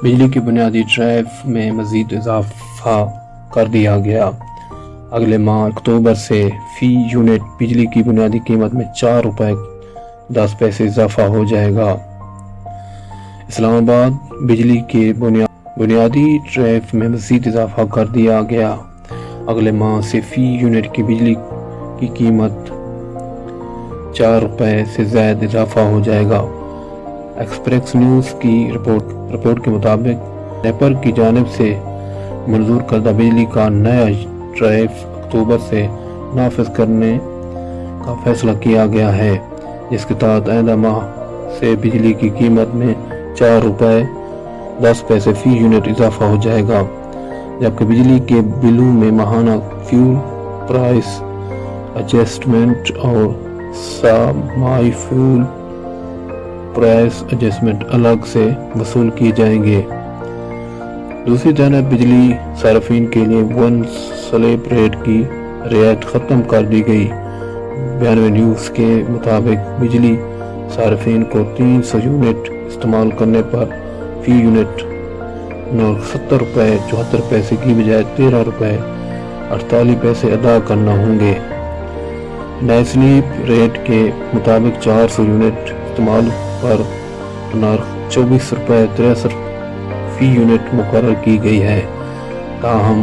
بجلی کی بنیادی ٹیرف میں مزید اضافہ کر دیا گیا۔ اگلے ماہ اکتوبر سے فی یونٹ بجلی کی بنیادی قیمت میں 4 روپے 10 پیسے اضافہ ہو جائے گا۔ اسلام آباد بجلی کے بنیادی ٹیرف میں مزید اضافہ کر دیا گیا۔ اگلے ماہ سے فی یونٹ کی بجلی کی قیمت 4 روپے سے زائد اضافہ ہو جائے گا۔ ایکسپریس نیوز کی رپورٹ کے مطابق نیپر کی جانب سے منظور کردہ بجلی کا نیا ٹیرف اکتوبر سے نافذ کرنے کا فیصلہ کیا گیا ہے، جس کے تحت آئندہ ماہ سے بجلی کی قیمت میں 4 روپے 10 پیسے فی یونٹ اضافہ ہو جائے گا، جبکہ بجلی کے بلوں میں ماہانہ فیول پرائس ایڈجسٹمنٹ اور سہ-ماہی فیول پرائس ایڈجسٹمنٹ الگ سے وصول کیے جائیں گے۔ دوسری جانب بجلی صارفین کے لیے ون سلیب ریٹ کی رعایت ختم کر دی گئی۔ 92 نیوز کے مطابق بجلی صارفین کو 300 یونٹ استعمال کرنے پر فی یونٹ 70 روپے 74 پیسے کی بجائے 13 روپے 48 پیسے ادا کرنا ہوں گے۔ نئے سلیب ریٹ کے مطابق 400 یونٹ استعمال پر نرخ 24 روپے 63 فی یونٹ مقرر کی گئی ہے، تاہم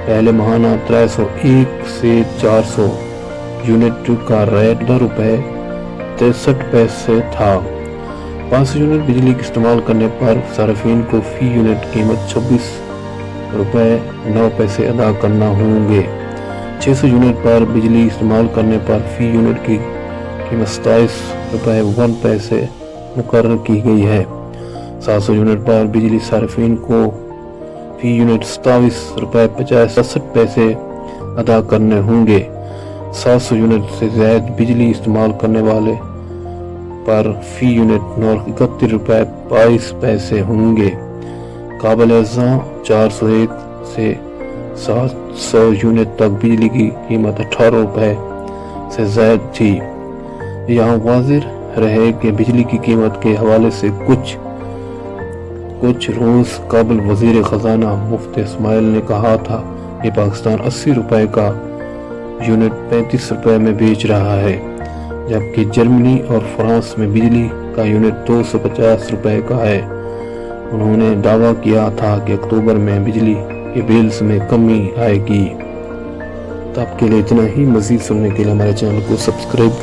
پہلے ماہانہ 301 سے 400 یونٹ کا ریٹ 10 روپے 63 پیسے تھا۔ 500 یونٹ بجلی استعمال کرنے پر صارفین کو فی یونٹ قیمت 26 روپے 9 پیسے ادا کرنا ہوں گے۔ 600 یونٹ پر بجلی استعمال کرنے پر فی یونٹ کی قیمت 27 روپے 1 پیسے مقرر کی گئی ہے۔ 700 یونٹ پر بجلی صارفین کو فی یونٹ 27 روپے 65 پیسے ادا کرنے ہوں گے۔ 700 یونٹ سے زائد بجلی استعمال کرنے والے پر فی یونٹ نرخ 31 روپے 22 پیسے ہوں گے۔ قابل ازاں 401 سے 700 یونٹ تک بجلی کی قیمت 18 روپے سے زائد تھی۔ یہاں واضح رہے کہ بجلی کی قیمت کے حوالے سے کچھ روز قبل وزیر خزانہ مفتی اسماعیل نے کہا تھا کہ پاکستان 80 روپے کا یونٹ 35 روپے میں بیچ رہا ہے، جبکہ جرمنی اور فرانس میں بجلی کا یونٹ 250 روپے کا ہے۔ انہوں نے دعویٰ کیا تھا کہ اکتوبر میں بجلی کے بلز میں کمی آئے گی۔ تب کے لیے اتنا ہی، مزید سننے کے لیے ہمارے چینل کو سبسکرائب